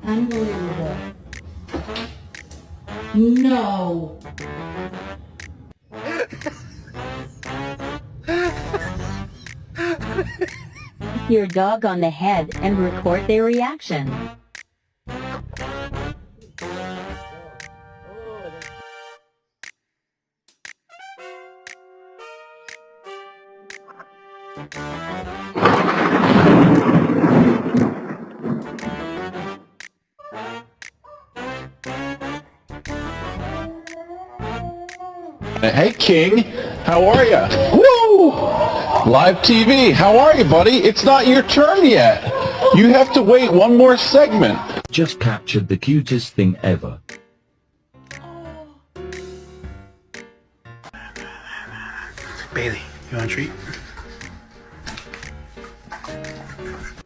Unbelievable. No. Your dog on the head and record their reaction. Hey, King. How are ya? Woo! Live TV. How are you, buddy? It's not your turn yet. You have to wait one more segment. Just captured the cutest thing ever. Bailey, you want a treat?